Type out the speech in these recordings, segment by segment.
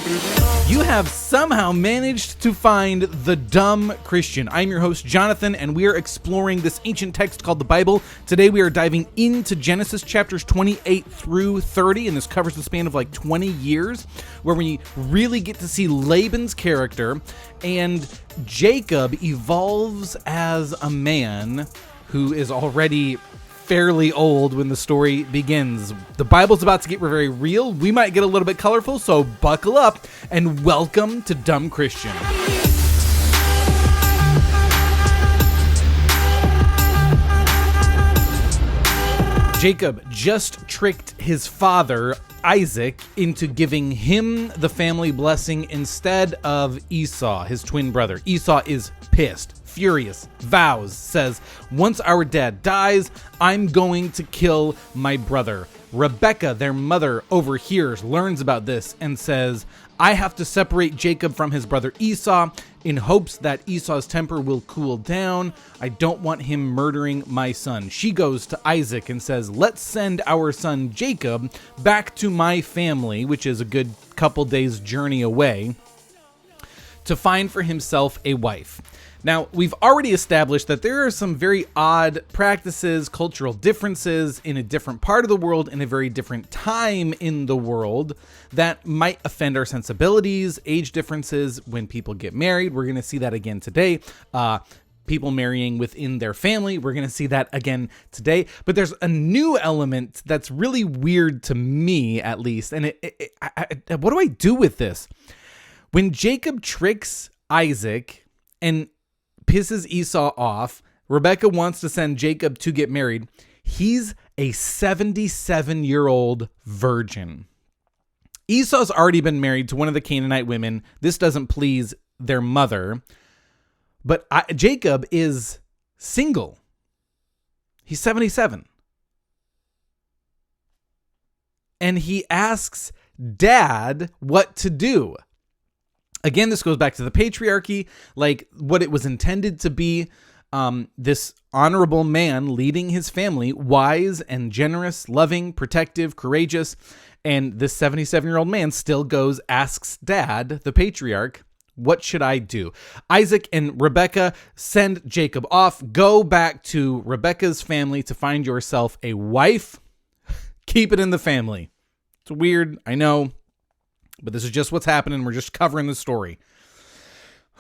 You have somehow managed to find the dumb Christian. I'm your host, Jonathan, and we are exploring this ancient text called the Bible. Today we are diving into Genesis chapters 28 through 30, and this covers the span of like 20 years, where we really get to see Laban's character, and Jacob evolves as a man who is already fairly old when the story begins. The Bible's about to get very real. We might get a little bit colorful, so buckle up and welcome to Dumb Christian. Jacob just tricked his father, Isaac, into giving him the family blessing instead of Esau, his twin brother. Esau is pissed, furious, vows, says, once our dad dies, I'm going to kill my brother. Rebecca, their mother, overhears, learns about this, and says, I have to separate Jacob from his brother Esau in hopes that Esau's temper will cool down. I don't want him murdering my son. She goes to Isaac and says, let's send our son Jacob back to my family, which is a good couple days' journey away, to find for himself a wife. Now, we've already established that there are some very odd practices, cultural differences in a different part of the world, in a very different time in the world, that might offend our sensibilities, age differences when people get married. We're going to see that again today. People marrying within their family. We're going to see that again today. But there's a new element that's really weird to me, at least. And what do I do with this? When Jacob tricks Isaac and pisses Esau off, Rebecca wants to send Jacob to get married. He's a 77-year-old virgin. Esau's already been married to one of the Canaanite women. This doesn't please their mother. But Jacob is single. He's 77. And he asks Dad what to do. Again, this goes back to the patriarchy, like what it was intended to be, this honorable man leading his family, wise and generous, loving, protective, courageous. And this 77-year-old man still goes, asks Dad, the patriarch, what should I do? Isaac and Rebecca send Jacob off. Go back to Rebecca's family to find yourself a wife. Keep it in the family. It's weird, I know. But this is just what's happening. We're just covering the story.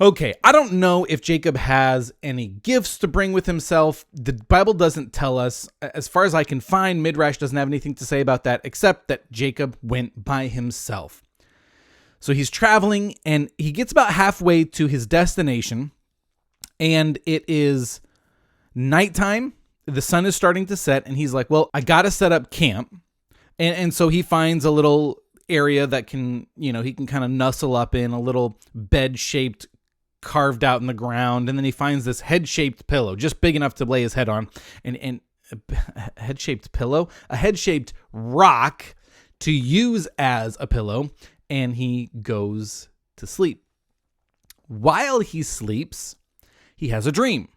Okay, I don't know if Jacob has any gifts to bring with himself. The Bible doesn't tell us. As far as I can find, Midrash doesn't have anything to say about that, except that Jacob went by himself. So he's traveling, and he gets about halfway to his destination, and it is nighttime. The sun is starting to set, and he's like, well, I got to set up camp. And so he finds a little area that can, he can kind of nuzzle up in, a little bed-shaped, carved out in the ground, and then he finds this head-shaped pillow, just big enough to lay his head on, and a head-shaped pillow, a head-shaped rock to use as a pillow, and he goes to sleep. While he sleeps, he has a dream.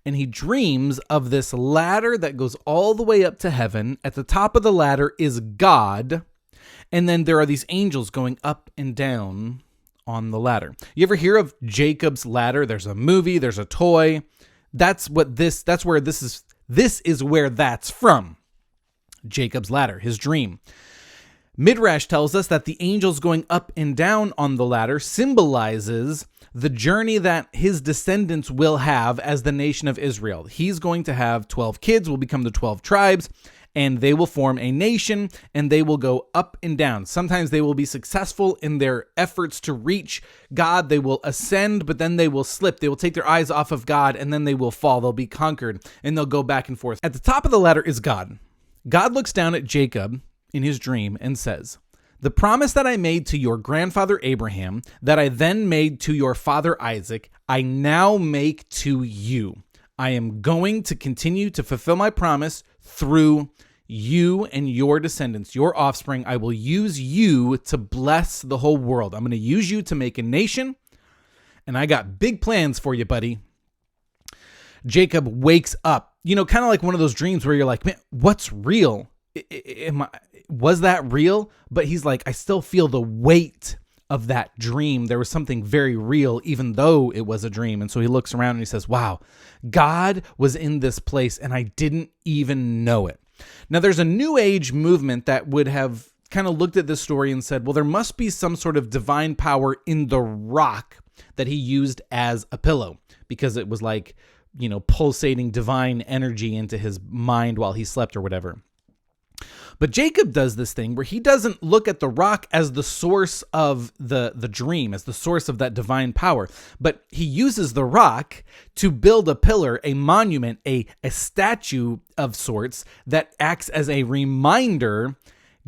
And he dreams of this ladder that goes all the way up to heaven. At the top of the ladder is God. And then there are these angels going up and down on the ladder. You ever hear of Jacob's ladder? There's a movie, there's a toy. That's where this is where that's from. Jacob's ladder, his dream. Midrash tells us that the angels going up and down on the ladder symbolizes the journey that his descendants will have as the nation of Israel. He's going to have 12 kids, will become the 12 tribes, and they will form a nation, and they will go up and down. Sometimes they will be successful in their efforts to reach God. They will ascend, but then they will slip. They will take their eyes off of God, and then they will fall. They'll be conquered, and they'll go back and forth. At the top of the ladder is God. God looks down at Jacob in his dream and says, the promise that I made to your grandfather Abraham, that I then made to your father Isaac, I now make to you. I am going to continue to fulfill my promise through you and your descendants, your offspring. I will use you to bless the whole world. I'm going to use you to make a nation, and I got big plans for you, buddy. Jacob wakes up, kind of like one of those dreams where you're like, man, what's real? Was that real? But he's like, I still feel the weight of that dream. There was something very real, even though it was a dream. And so he looks around and he says, wow, God was in this place and I didn't even know it. Now, there's a New Age movement that would have kind of looked at this story and said, well, there must be some sort of divine power in the rock that he used as a pillow, because it was like, pulsating divine energy into his mind while he slept or whatever. But Jacob does this thing where he doesn't look at the rock as the source of the dream, as the source of that divine power, but he uses the rock to build a pillar, a monument, a statue of sorts that acts as a reminder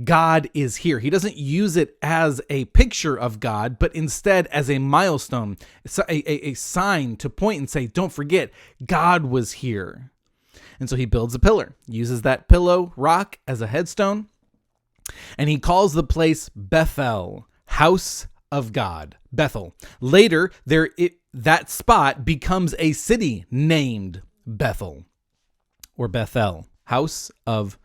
God is here. He doesn't use it as a picture of God, but instead as a milestone, a sign to point and say, don't forget, God was here. And so he builds a pillar, uses that pillow rock as a headstone, and he calls the place Bethel, house of God, Bethel. Later, that spot becomes a city named Bethel or Bethel, house of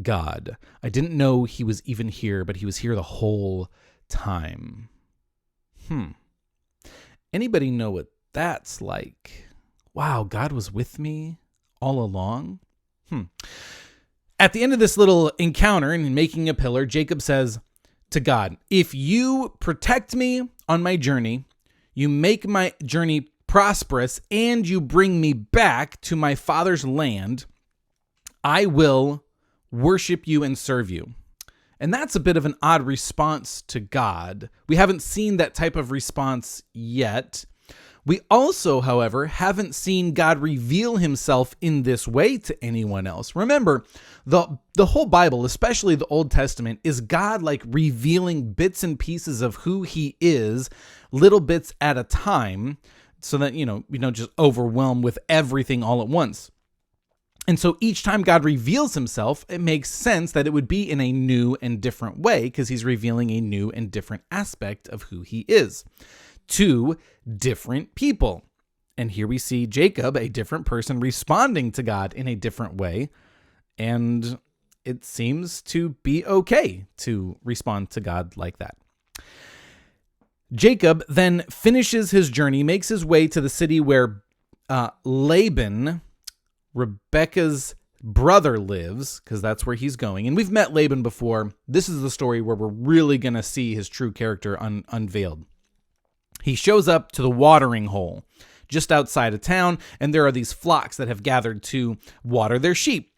God. I didn't know he was even here, but he was here the whole time. Anybody know what that's like? Wow, God was with me all along? At the end of this little encounter and making a pillar, Jacob says to God, if you protect me on my journey, you make my journey prosperous, and you bring me back to my father's land, I will worship you and serve you. And that's a bit of an odd response to God. We haven't seen that type of response yet. We also, however, haven't seen God reveal himself in this way to anyone else. Remember, the whole Bible, especially the Old Testament, is God like revealing bits and pieces of who he is, little bits at a time, so that, we don't just overwhelm with everything all at once. And so each time God reveals himself, it makes sense that it would be in a new and different way, because he's revealing a new and different aspect of who he is to different people. And here we see Jacob, a different person, responding to God in a different way. And it seems to be okay to respond to God like that. Jacob then finishes his journey, makes his way to the city where Laban, Rebekah's brother, lives, because that's where he's going. And we've met Laban before. This is the story where we're really going to see his true character unveiled. He shows up to the watering hole just outside of town, and there are these flocks that have gathered to water their sheep.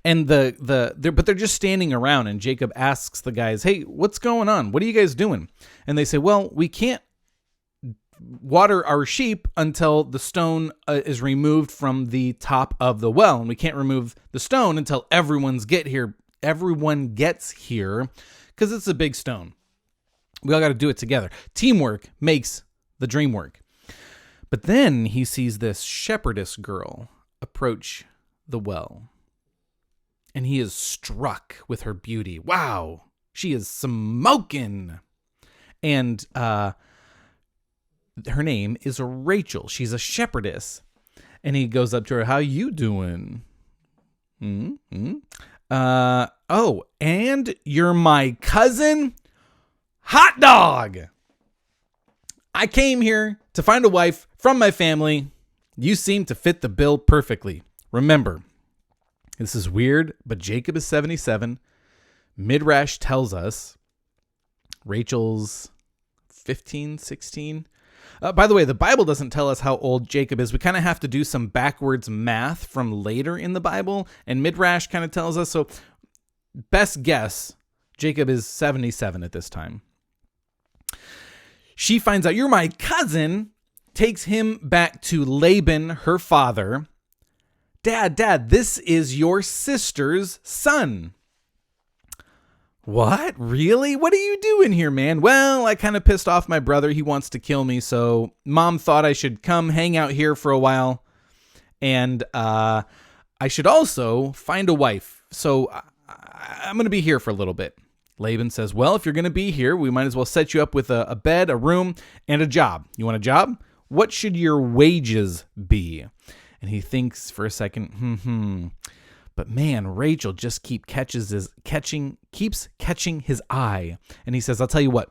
And but they're just standing around, and Jacob asks the guys, hey, what's going on? What are you guys doing? And they say, well, we can't water our sheep until the stone is removed from the top of the well, and we can't remove the stone until everyone gets here, because it's a big stone. We all got to do it together. Teamwork makes the dream work. But then he sees this shepherdess girl approach the well, and he is struck with her beauty. Wow, she is smoking. And her name is Rachel. She's a shepherdess. And he goes up to her, how you doing? Oh, and you're my cousin? Hot dog! I came here to find a wife from my family. You seem to fit the bill perfectly. Remember, this is weird, but Jacob is 77. Midrash tells us Rachel's 15, 16. By the way, the Bible doesn't tell us how old Jacob is. We kind of have to do some backwards math from later in the Bible, and Midrash kind of tells us. So best guess, Jacob is 77 at this time. She finds out, you're my cousin, takes him back to Laban, her father. Dad, this is your sister's son. What? Really? What are you doing here, man? Well, I kind of pissed off my brother. He wants to kill me, so Mom thought I should come hang out here for a while, and I should also find a wife. So I'm going to be here for a little bit. Laban says, well, if you're going to be here, we might as well set you up with a bed, a room, and a job. You want a job? What should your wages be? And he thinks for a second, But man, Rachel just keeps catching his eye. And he says, I'll tell you what,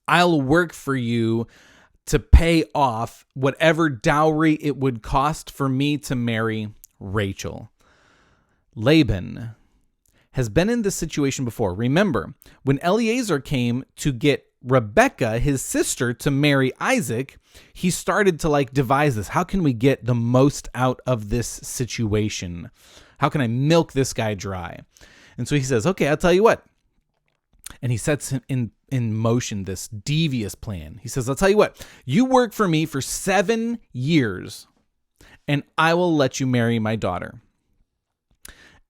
I'll work for you to pay off whatever dowry it would cost for me to marry Rachel. Laban has been in this situation before. Remember, when Eliezer came to get Rebekah, his sister, to marry Isaac, he started to devise this. How can we get the most out of this situation? How can I milk this guy dry? And so he says, okay, I'll tell you what. And he sets in motion this devious plan. He says, I'll tell you what, you work for me for 7 years and I will let you marry my daughter.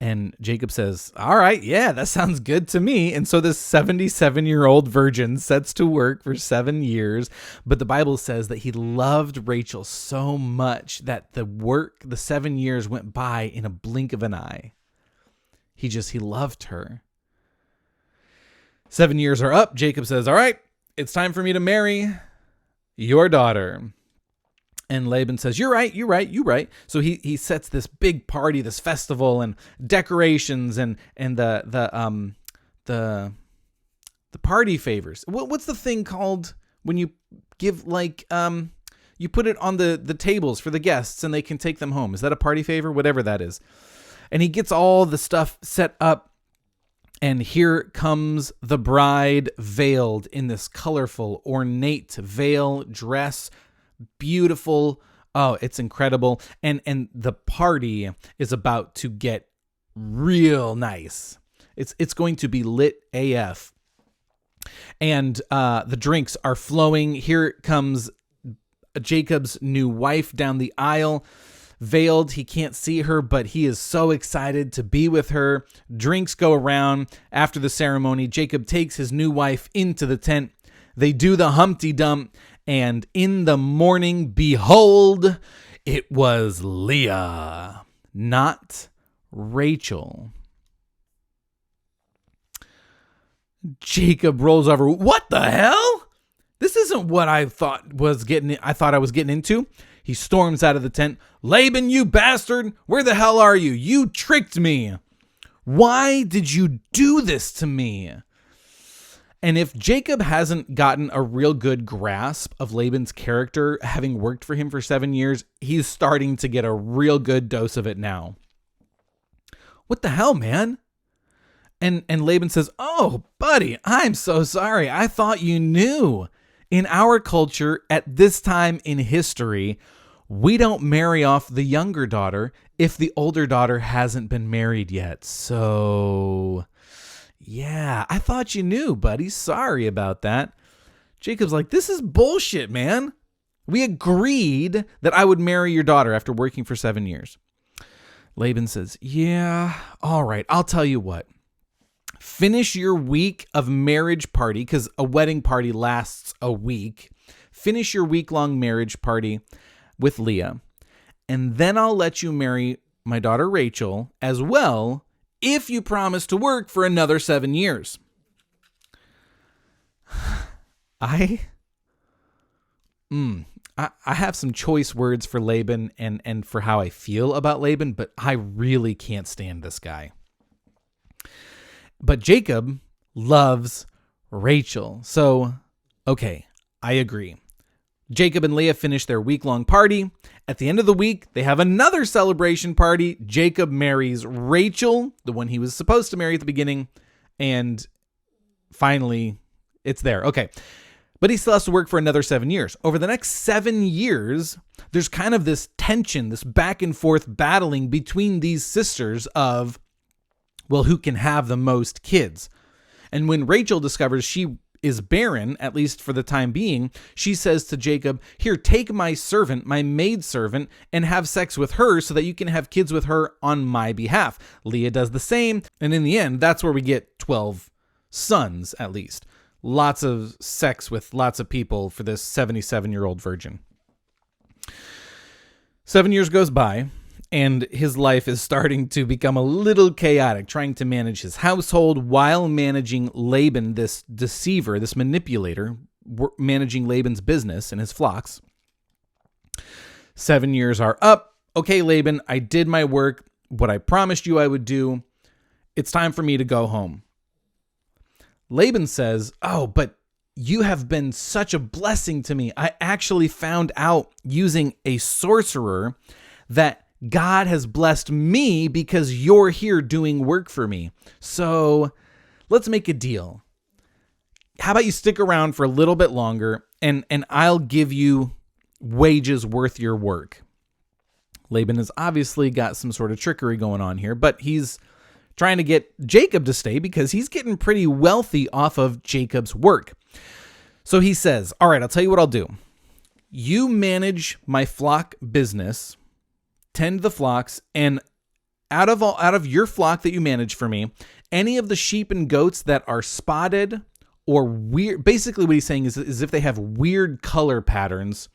And Jacob says, all right, yeah, that sounds good to me. And so this 77-year-old virgin sets to work for 7 years. But the Bible says that he loved Rachel so much that the 7 years went by in a blink of an eye. He loved her. 7 years are up. Jacob says, all right, it's time for me to marry your daughter. And Laban says, you're right. So he sets this big party, this festival, and decorations, and the party favors. What's the thing called when you give you put it on the tables for the guests and they can take them home? Is that a party favor? Whatever that is. And he gets all the stuff set up, and here comes the bride veiled in this colorful, ornate veil dress. Beautiful. Oh, it's incredible. And the party is about to get real nice. It's going to be lit AF. And the drinks are flowing. Here comes Jacob's new wife down the aisle. Veiled, he can't see her, but he is so excited to be with her. Drinks go around. After the ceremony, Jacob takes his new wife into the tent. They do the Humpty Dump. And in the morning, behold, it was Leah, not Rachel. Jacob rolls over. What the hell? This isn't what I thought I was getting into. He storms out of the tent. Laban, you bastard! Where the hell are you? You tricked me. Why did you do this to me? And if Jacob hasn't gotten a real good grasp of Laban's character, having worked for him for 7 years, he's starting to get a real good dose of it now. What the hell, man? And Laban says, oh, buddy, I'm so sorry. I thought you knew. In our culture, at this time in history, we don't marry off the younger daughter if the older daughter hasn't been married yet. So... yeah, I thought you knew, buddy. Sorry about that. Jacob's like, this is bullshit, man. We agreed that I would marry your daughter after working for 7 years. Laban says, yeah, all right, I'll tell you what. Finish your week of marriage party, because a wedding party lasts a week. Finish your week-long marriage party with Leah, and then I'll let you marry my daughter Rachel as well, if you promise to work for another 7 years. I have some choice words for Laban and for how I feel about Laban, but I really can't stand this guy. But Jacob loves Rachel. So, okay, I agree. Jacob and Leah finish their week-long party. At the end of the week, they have another celebration party. Jacob marries Rachel, the one he was supposed to marry at the beginning, and finally, it's there. Okay, but he still has to work for another 7 years. Over the next 7 years, there's kind of this tension, this back and forth battling between these sisters of, well, who can have the most kids? And when Rachel discovers she is barren, at least for the time being, she says to Jacob, here, take my servant, my maidservant, and have sex with her so that you can have kids with her on my behalf. Leah does the same, and in the end, that's where we get 12 sons, at least. Lots of sex with lots of people for this 77-year-old virgin. 7 years goes by, and his life is starting to become a little chaotic, trying to manage his household while managing Laban, this deceiver, this manipulator, managing Laban's business and his flocks. 7 years are up. Okay, Laban, I did my work, what I promised you I would do. It's time for me to go home. Laban says, oh, but you have been such a blessing to me. I actually found out using a sorcerer that God has blessed me because you're here doing work for me. So let's make a deal. How about you stick around for a little bit longer and I'll give you wages worth your work. Laban has obviously got some sort of trickery going on here, but he's trying to get Jacob to stay because he's getting pretty wealthy off of Jacob's work. So he says, all right, I'll tell you what I'll do. You manage my flock business, tend the flocks, and out of your flock that you manage for me, any of the sheep and goats that are spotted or weird, basically what he's saying is if they have weird color patterns,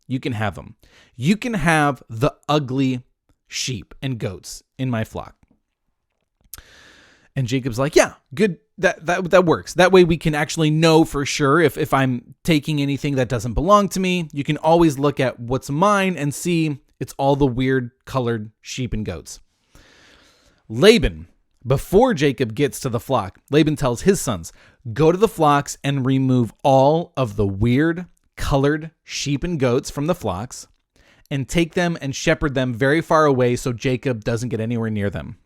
you can have them. You can have the ugly sheep and goats in my flock. And Jacob's like, yeah, good. That works. That way we can actually know for sure if I'm taking anything that doesn't belong to me. You can always look at what's mine and see it's all the weird colored sheep and goats. Laban, before Jacob gets to the flock, Laban tells his sons, go to the flocks and remove all of the weird colored sheep and goats from the flocks and take them and shepherd them very far away so Jacob doesn't get anywhere near them.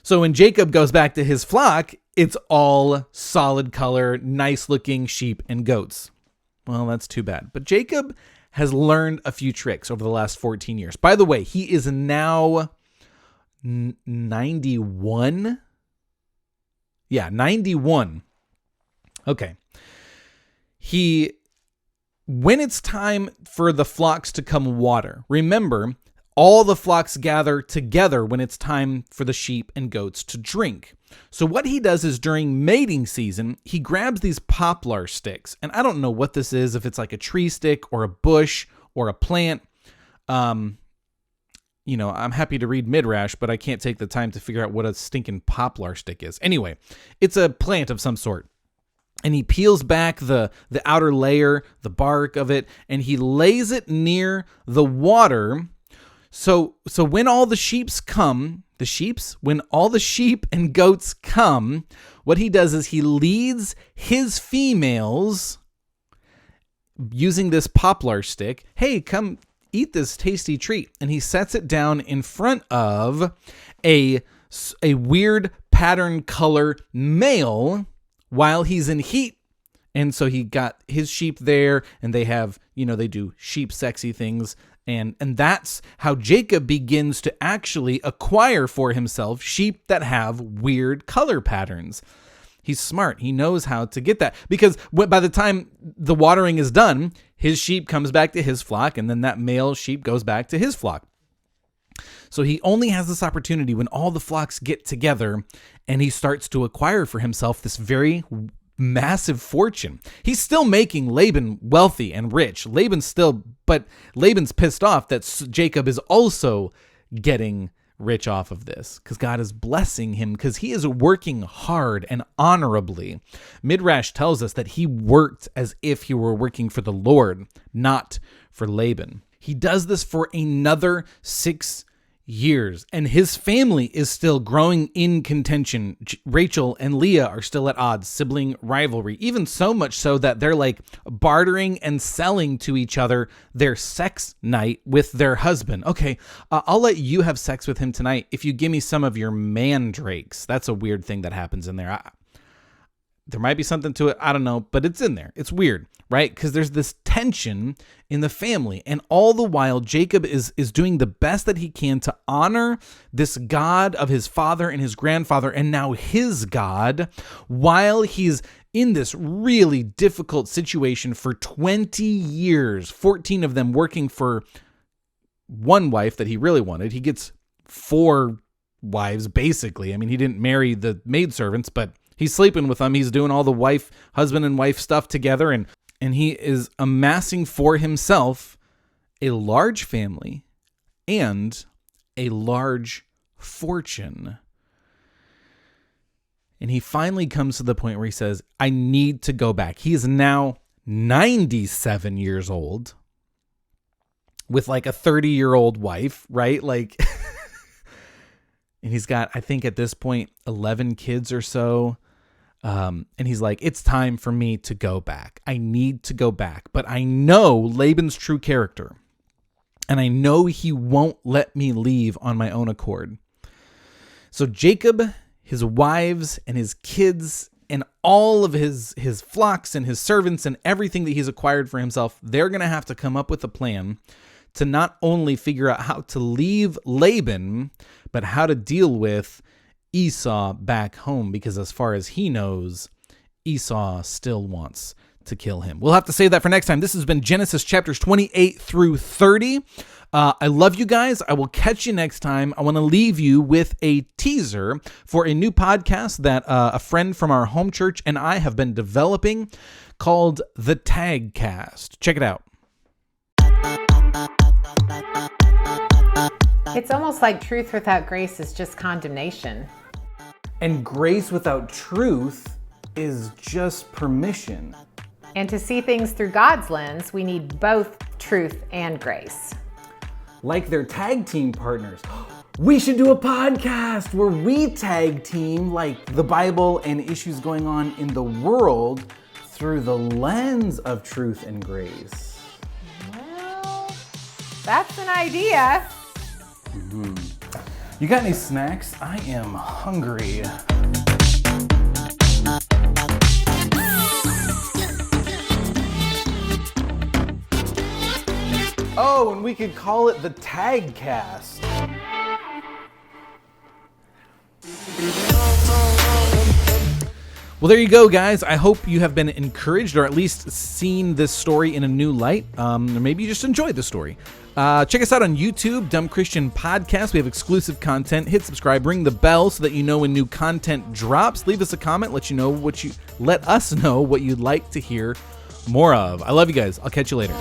So when Jacob goes back to his flock, it's all solid color, nice looking sheep and goats. Well, that's too bad. But Jacob has learned a few tricks over the last 14 years. By the way, he is now 91. Yeah, 91. Okay. When it's time for the flocks to come water, remember, all the flocks gather together when it's time for the sheep and goats to drink. So what he does is during mating season, he grabs these poplar sticks. And I don't know what this is, if it's like a tree stick or a bush or a plant. I'm happy to read Midrash, but I can't take the time to figure out what a stinking poplar stick is. Anyway, it's a plant of some sort. And he peels back the outer layer, the bark of it, and he lays it near the water. So when all the when all the sheep and goats come, what he does is he leads his females using this poplar stick. Hey, come eat this tasty treat. And he sets it down in front of a weird pattern color male while he's in heat. And so he got his sheep there and they have, they do sheep sexy things. And that's how Jacob begins to actually acquire for himself sheep that have weird color patterns. He's smart. He knows how to get that because by the time the watering is done, his sheep comes back to his flock and then that male sheep goes back to his flock. So he only has this opportunity when all the flocks get together and he starts to acquire for himself this very massive fortune. He's still making Laban wealthy and rich. But Laban's pissed off that Jacob is also getting rich off of this because God is blessing him because he is working hard and honorably. Midrash tells us that he worked as if he were working for the Lord, not for Laban. He does this for another 6 years, and his family is still growing in contention. Rachel and Leah are still at odds, sibling rivalry, even so much so that they're like bartering and selling to each other their sex night with their husband. Okay, I'll let you have sex with him tonight if you give me some of your mandrakes. That's a weird thing that happens in there. There might be something to it. I don't know, but it's in there. It's weird, right? Because there's this tension in the family. And all the while, Jacob is doing the best that he can to honor this God of his father and his grandfather, and now his God, while he's in this really difficult situation for 20 years, 14 of them working for one wife that he really wanted. He gets 4 wives, basically. I mean, he didn't marry the maidservants, but he's sleeping with them. He's doing all the husband and wife stuff together. And he is amassing for himself a large family and a large fortune. And he finally comes to the point where he says, I need to go back. He is now 97 years old with like a 30-year-old wife, right? Like, and he's got, I think at this point, 11 kids or so. And he's like, it's time for me to go back. I need to go back. But I know Laban's true character. And I know he won't let me leave on my own accord. So Jacob, his wives, and his kids, and all of his flocks and his servants and everything that he's acquired for himself, they're going to have to come up with a plan to not only figure out how to leave Laban, but how to deal with Esau back home, because as far as he knows, Esau still wants to kill him. We'll have to save that for next time. This has been Genesis chapters 28 through 30. I love you guys. I will catch you next time. I want to leave you with a teaser for a new podcast that a friend from our home church and I have been developing called The Tag Cast. Check it out. It's almost like truth without grace is just condemnation. And grace without truth is just permission. And to see things through God's lens, we need both truth and grace. Like their tag team partners. We should do a podcast where we tag team like the Bible and issues going on in the world through the lens of truth and grace. Well, that's an idea. Mm-hmm. You got any snacks? I am hungry. Oh, and we could call it the Tag Cast. Well, there you go, guys. I hope you have been encouraged, or at least seen this story in a new light. Or maybe you just enjoyed the story. Check us out on YouTube, Dumb Christian Podcast. We have exclusive content. Hit subscribe, ring the bell so that you know when new content drops. Leave us a comment. Let us know what you'd like to hear more of. I love you guys. I'll catch you later.